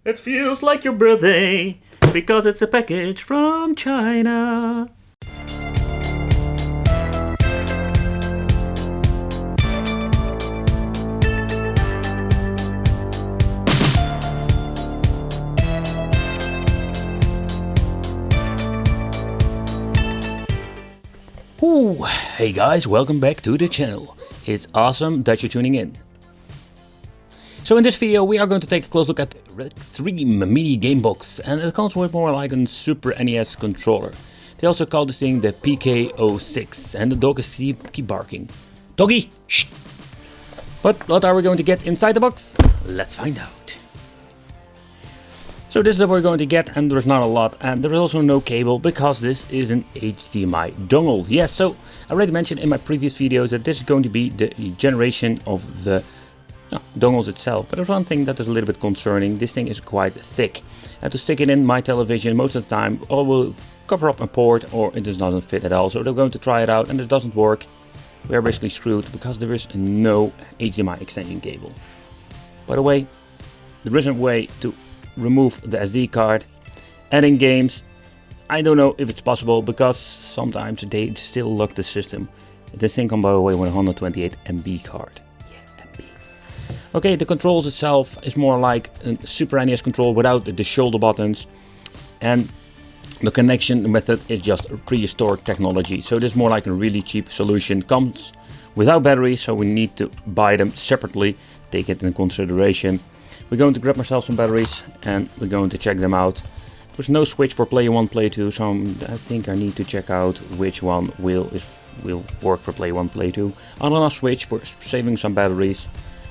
It feels like your birthday because it's a package from China. Ooh, hey guys, welcome back to the channel. It's awesome that you're tuning in. So in this video we are going to take a close look at the Extreme Mini Game Box, and it comes with more like a Super NES controller. They also call this thing the PK06, and the dog is keep barking. Doggy, shh! But what are we going to get inside the box? Let's find out. So this is what we're going to get, and there's not a lot, and there is also no cable because this is an HDMI dongle. Yes, so I already mentioned in my previous videos that this is going to be the generation of the dongles itself, but there's one thing that is a little bit concerning. This thing is quite thick, and to stick it in my television most of the time I will cover up a port or it just doesn't fit at all. So they're going to try it out, and it doesn't work. We are basically screwed because there is no HDMI extension cable. By the way, there is a way to remove the SD card, and in games I don't know if it's possible because sometimes they still lock the system. This thing comes by the way with a 128 MB card. Yeah, MB. Okay, the controls itself is more like a Super NES control without the shoulder buttons, and the connection method is just prehistoric technology. So this is more like a really cheap solution. Comes without batteries, so we need to buy them separately. Take it in consideration. We're going to grab ourselves some batteries and we're going to check them out. There's no switch for player 1, player 2, so I think I need to check out which one will work for player 1, player 2. On and off switch for saving some batteries.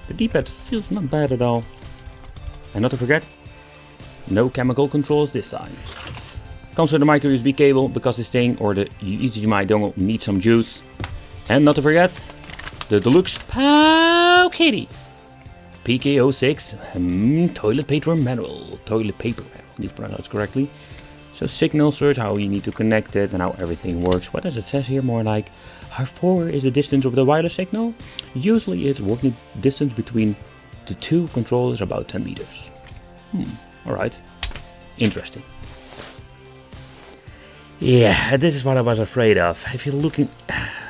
The D-pad feels not bad at all. And not to forget, no chemical controls this time. Comes with a micro USB cable because this thing or the HDMI dongle needs some juice. And not to forget, the deluxe Powkiddy PK06 toilet paper manual. Toilet paper manual, if pronounced correctly. So signal search, how you need to connect it and how everything works. What does it say here? More like, how far is the distance of the wireless signal? Usually it's working distance between the two controllers about 10 meters. Alright. Interesting. Yeah, this is what I was afraid of. If you're looking...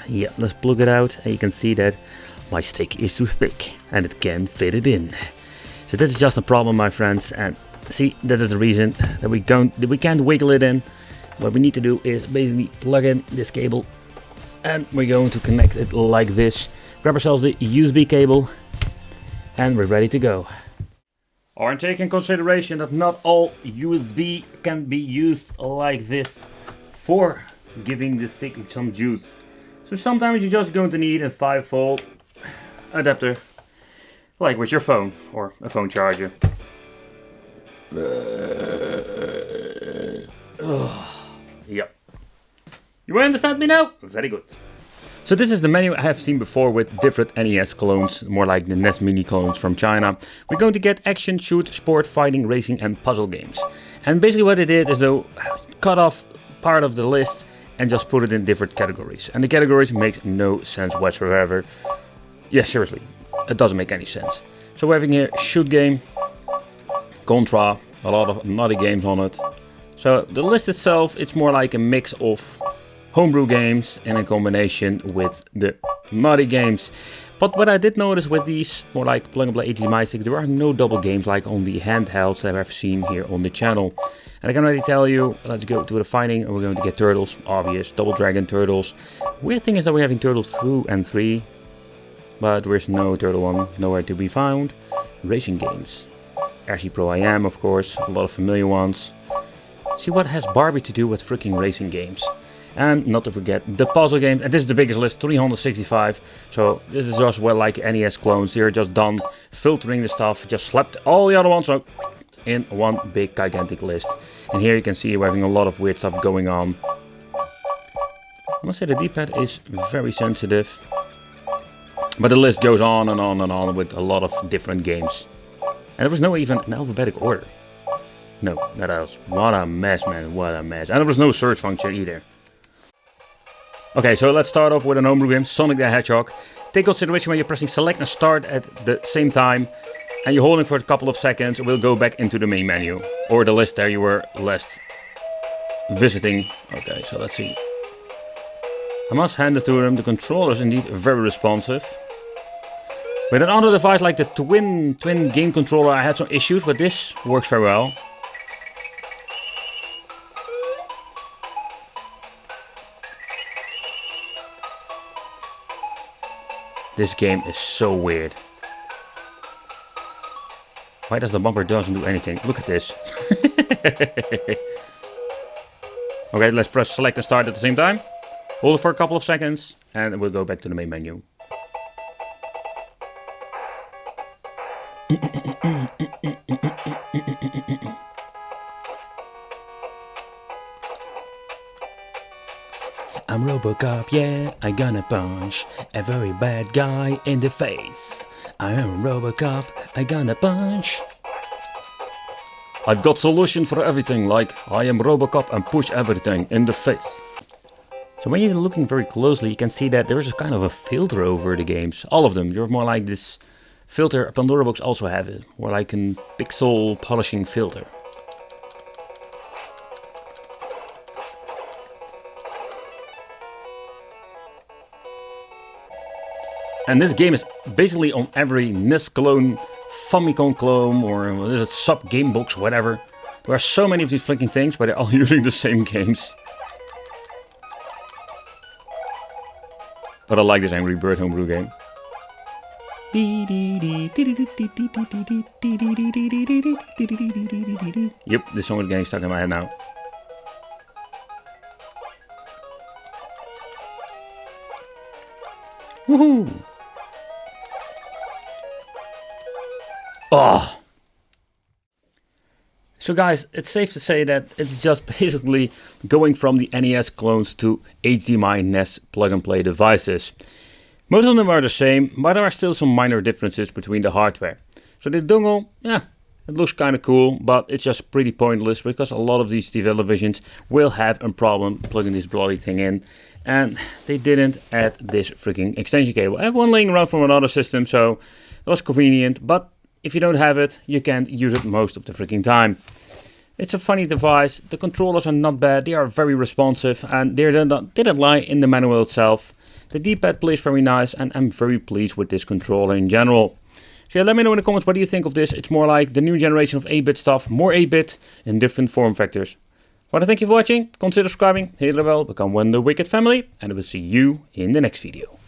Yeah, let's plug it out and you can see that my stick is too thick and it can't fit it in. So that is just a problem, my friends, and see, that is the reason that we can't wiggle it in. What we need to do is basically plug in this cable and we're going to connect it like this. Grab ourselves the USB cable and we're ready to go. Or take in consideration that not all USB can be used like this for giving the stick some juice. So sometimes you're just going to need a 5-volt adapter, like with your phone or a phone charger. Yep. You understand me now? Very good. So this is the menu I have seen before with different NES clones, more like the NES Mini clones from China. We're going to get action, shoot, sport, fighting, racing and puzzle games. And basically what they did is they cut off part of the list and just put it in different categories. And the categories makes no sense whatsoever. Yeah, seriously, it doesn't make any sense. So we're having here shoot game, Contra, a lot of naughty games on it. So the list itself, it's more like a mix of homebrew games in a combination with the naughty games. But what I did notice with these more like plug-and-play HDMI sticks, there are no double games like on the handhelds that I've seen here on the channel. And I can already tell you, let's go to the fighting and we're going to get turtles, obvious, Double Dragon turtles. Weird thing is that we're having turtles 2 and 3, but there's no turtle one, nowhere to be found. Racing games, RC Pro IM of course, a lot of familiar ones. See, what has Barbie to do with freaking racing games? And not to forget the puzzle games, and this is the biggest list, 365. So this is just well like NES clones. They're just done filtering the stuff, just slapped all the other ones up in one big gigantic list. And here you can see we're having a lot of weird stuff going on. I must say the D-pad is very sensitive, but the list goes on and on and on with a lot of different games. And there was no even an alphabetic order. No, that else. What a mess, man, what a mess. And there was no search function either. Okay, so let's start off with an homebrew game, Sonic the Hedgehog. Take consideration when you're pressing select and start at the same time. and you're holding for a couple of seconds, it will go back into the main menu. Or the list there you were last visiting. Okay, so let's see. I must hand it to them, the controller is indeed very responsive. With another device like the twin game controller I had some issues, but this works very well. This game is so weird. Why does the bumper doesn't do anything? Look at this. Okay, let's press select and start at the same time. Hold it for a couple of seconds and we'll go back to the main menu. I'm Robocop, yeah, I gonna punch a very bad guy in the face. I am Robocop, I gonna punch. I've got solution for everything, like I am Robocop and push everything in the face. So when you're looking very closely, you can see that there is a kind of a filter over the games. All of them, you're more like this filter. Pandora books also have it, more like a pixel polishing filter. And this game is basically on every NES clone, Famicom clone, or is it sub game box, whatever. There are so many of these flicking things, but they're all using the same games. But I like this Angry Bird homebrew game. Yep, this song is getting stuck in my head now. Woohoo! Oh. So guys, it's safe to say that it's just basically going from the NES clones to HDMI NES plug-and-play devices. Most of them are the same, but there are still some minor differences between the hardware. So the dongle, yeah, it looks kind of cool, but it's just pretty pointless because a lot of these televisions will have a problem plugging this bloody thing in. And they didn't add this freaking extension cable. I have one laying around from another system, so it was convenient, but if you don't have it, you can't use it most of the freaking time. It's a funny device, the controllers are not bad, they are very responsive and they didn't lie in the manual itself. The D-pad plays very nice and I'm very pleased with this controller in general. So yeah, let me know in the comments what do you think of this. It's more like the new generation of 8-bit stuff, more 8-bit in different form factors. I want to thank you for watching, consider subscribing, hit the bell, become one of the Wicked family, and I will see you in the next video.